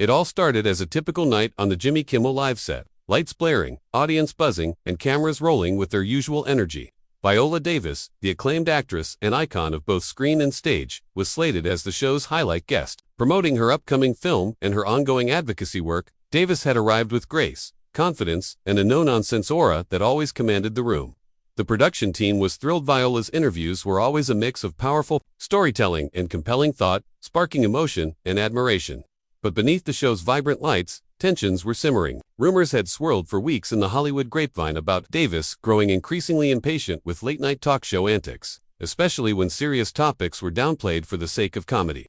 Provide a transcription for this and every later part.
It all started as a typical night on the Jimmy Kimmel live set. Lights blaring, audience buzzing, and cameras rolling with their usual energy. Viola Davis, the acclaimed actress and icon of both screen and stage, was slated as the show's highlight guest. Promoting her upcoming film and her ongoing advocacy work, Davis had arrived with grace, confidence, and a no-nonsense aura that always commanded the room. The production team was thrilled. Viola's interviews were always a mix of powerful storytelling and compelling thought, sparking emotion and admiration. But beneath the show's vibrant lights, tensions were simmering. Rumors had swirled for weeks in the Hollywood grapevine about Davis growing increasingly impatient with late-night talk show antics, especially when serious topics were downplayed for the sake of comedy.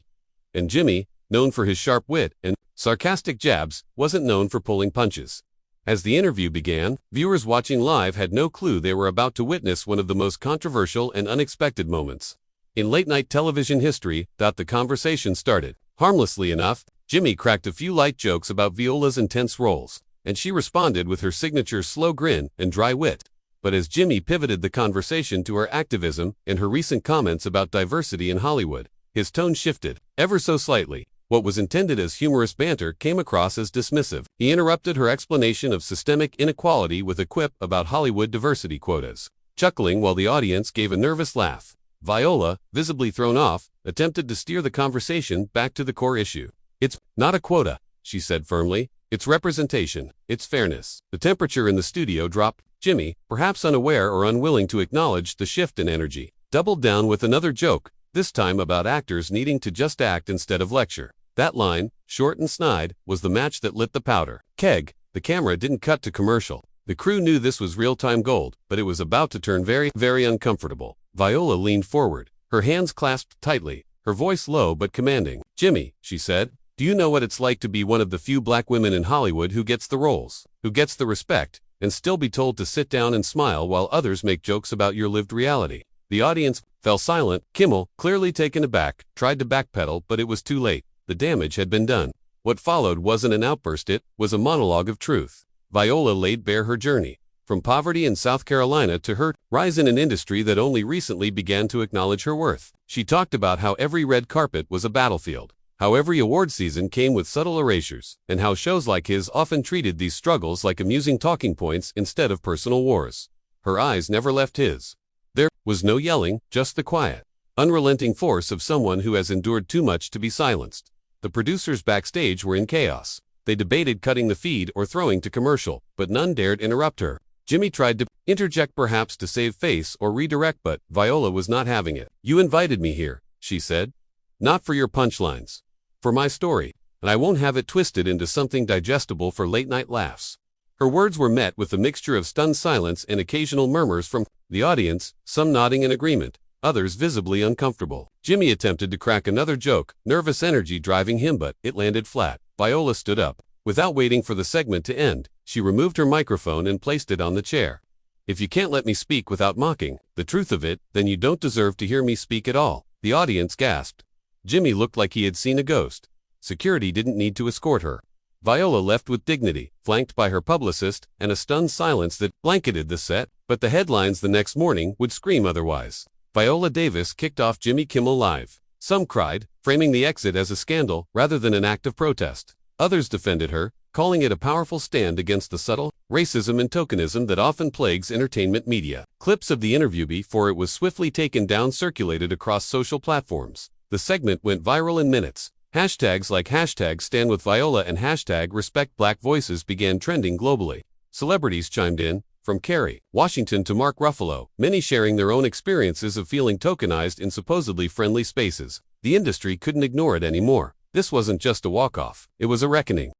And Jimmy, known for his sharp wit and sarcastic jabs, wasn't known for pulling punches. As the interview began, viewers watching live had no clue they were about to witness one of the most controversial and unexpected moments in late-night television history. The conversation started. Harmlessly enough, Jimmy cracked a few light jokes about Viola's intense roles, and she responded with her signature slow grin and dry wit. But as Jimmy pivoted the conversation to her activism and her recent comments about diversity in Hollywood, his tone shifted, ever so slightly. What was intended as humorous banter came across as dismissive. He interrupted her explanation of systemic inequality with a quip about Hollywood diversity quotas, chuckling while the audience gave a nervous laugh. Viola, visibly thrown off, attempted to steer the conversation back to the core issue. "It's not a quota," she said firmly. "It's representation. It's fairness." The temperature in the studio dropped. Jimmy, perhaps unaware or unwilling to acknowledge the shift in energy, doubled down with another joke, this time about actors needing to just act instead of lecture. That line, short and snide, was the match that lit the powder keg. The camera didn't cut to commercial. The crew knew this was real-time gold, but it was about to turn very, very uncomfortable. Viola leaned forward, her hands clasped tightly, her voice low but commanding. "Jimmy," she said, "do you know what it's like to be one of the few black women in Hollywood who gets the roles, who gets the respect, and still be told to sit down and smile while others make jokes about your lived reality?" The audience fell silent. Kimmel, clearly taken aback, tried to backpedal, but it was too late. The damage had been done. What followed wasn't an outburst, it was a monologue of truth. Viola laid bare her journey, from poverty in South Carolina to her rise in an industry that only recently began to acknowledge her worth. She talked about how every red carpet was a battlefield, how every award season came with subtle erasures, and how shows like his often treated these struggles like amusing talking points instead of personal wars. Her eyes never left his. There was no yelling, just the quiet, unrelenting force of someone who has endured too much to be silenced. The producers backstage were in chaos. They debated cutting the feed or throwing to commercial, but none dared interrupt her. Jimmy tried to interject, perhaps to save face or redirect, but Viola was not having it. "You invited me here," she said. "Not for your punchlines. For my story, and I won't have it twisted into something digestible for late-night laughs." Her words were met with a mixture of stunned silence and occasional murmurs from the audience, some nodding in agreement, others visibly uncomfortable. Jimmy attempted to crack another joke, nervous energy driving him, but it landed flat. Viola stood up. Without waiting for the segment to end, she removed her microphone and placed it on the chair. "If you can't let me speak without mocking the truth of it, then you don't deserve to hear me speak at all." The audience gasped. Jimmy looked like he had seen a ghost. Security didn't need to escort her. Viola left with dignity, flanked by her publicist, and a stunned silence that blanketed the set, but the headlines the next morning would scream otherwise. Viola Davis kicked off Jimmy Kimmel Live. Some cried, framing the exit as a scandal rather than an act of protest. Others defended her, calling it a powerful stand against the subtle racism and tokenism that often plagues entertainment media. Clips of the interview before it was swiftly taken down circulated across social platforms. The segment went viral in minutes. Hashtags like #StandWithViola and #RespectBlackVoices began trending globally. Celebrities chimed in, from Kerry Washington to Mark Ruffalo, many sharing their own experiences of feeling tokenized in supposedly friendly spaces. The industry couldn't ignore it anymore. This wasn't just a walk-off, it was a reckoning.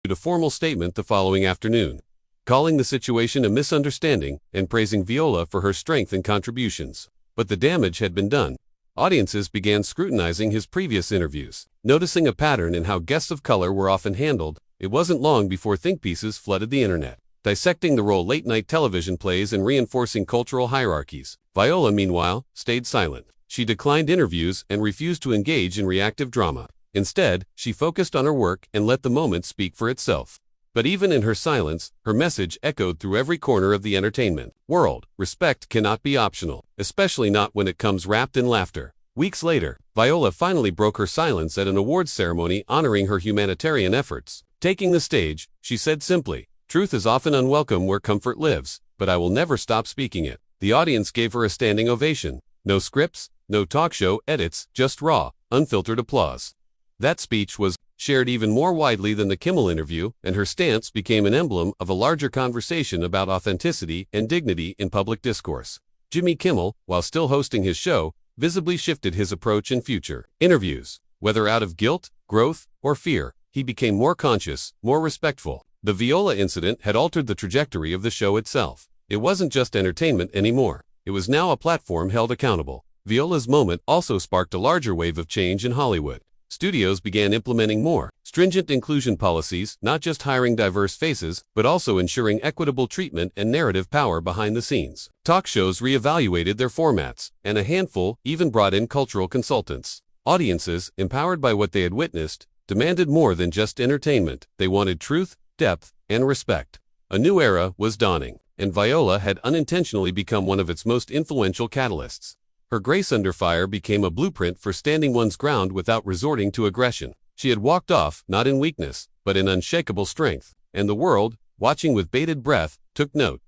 A formal statement the following afternoon, calling the situation a misunderstanding and praising Viola for her strength and contributions. But the damage had been done. Audiences began scrutinizing his previous interviews, noticing a pattern in how guests of color were often handled. It wasn't long before think pieces flooded the internet, dissecting the role late-night television plays in reinforcing cultural hierarchies. Viola, meanwhile, stayed silent. She declined interviews and refused to engage in reactive drama. Instead, she focused on her work and let the moment speak for itself. But even in her silence, her message echoed through every corner of the entertainment world. Respect cannot be optional, especially not when it comes wrapped in laughter. Weeks later, Viola finally broke her silence at an awards ceremony honoring her humanitarian efforts. Taking the stage, she said simply, "Truth is often unwelcome where comfort lives, but I will never stop speaking it." The audience gave her a standing ovation. No scripts, no talk show edits, just raw, unfiltered applause. That speech was shared even more widely than the Kimmel interview, and her stance became an emblem of a larger conversation about authenticity and dignity in public discourse. Jimmy Kimmel, while still hosting his show, visibly shifted his approach in future interviews. Whether out of guilt, growth, or fear, he became more conscious, more respectful. The Viola incident had altered the trajectory of the show itself. It wasn't just entertainment anymore. It was now a platform held accountable. Viola's moment also sparked a larger wave of change in Hollywood. Studios began implementing more stringent inclusion policies, not just hiring diverse faces, but also ensuring equitable treatment and narrative power behind the scenes. Talk shows reevaluated their formats, and a handful even brought in cultural consultants. Audiences, empowered by what they had witnessed, demanded more than just entertainment. They wanted truth, depth, and respect. A new era was dawning, and Viola had unintentionally become one of its most influential catalysts. Her grace under fire became a blueprint for standing one's ground without resorting to aggression. She had walked off, not in weakness, but in unshakable strength, and the world, watching with bated breath, took note.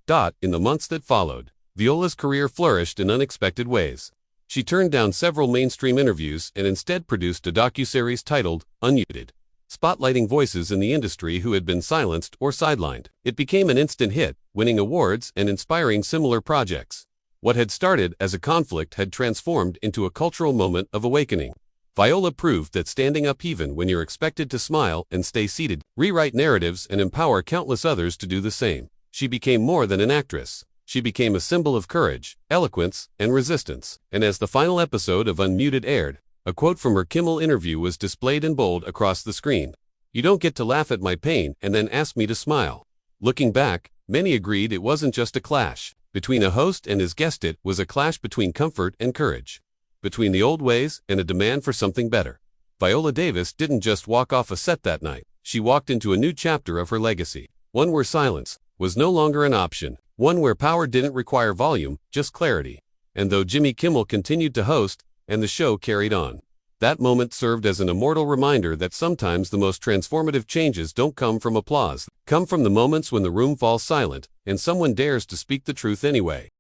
In the months that followed, Viola's career flourished in unexpected ways. She turned down several mainstream interviews and instead produced a docuseries titled Unmuted, spotlighting voices in the industry who had been silenced or sidelined. It became an instant hit, winning awards and inspiring similar projects. What had started as a conflict had transformed into a cultural moment of awakening. Viola proved that standing up even when you're expected to smile and stay seated, rewrite narratives and empower countless others to do the same. She became more than an actress. She became a symbol of courage, eloquence, and resistance. And as the final episode of Unmuted aired, a quote from her Kimmel interview was displayed in bold across the screen. "You don't get to laugh at my pain and then ask me to smile." Looking back, many agreed it wasn't just a clash between a host and his guest. It was a clash between comfort and courage, between the old ways and a demand for something better. Viola Davis didn't just walk off a set that night. She walked into a new chapter of her legacy, one where silence was no longer an option, one where power didn't require volume, just clarity. And though Jimmy Kimmel continued to host, and the show carried on, that moment served as an immortal reminder that sometimes the most transformative changes don't come from applause, come from the moments when the room falls silent, and someone dares to speak the truth anyway.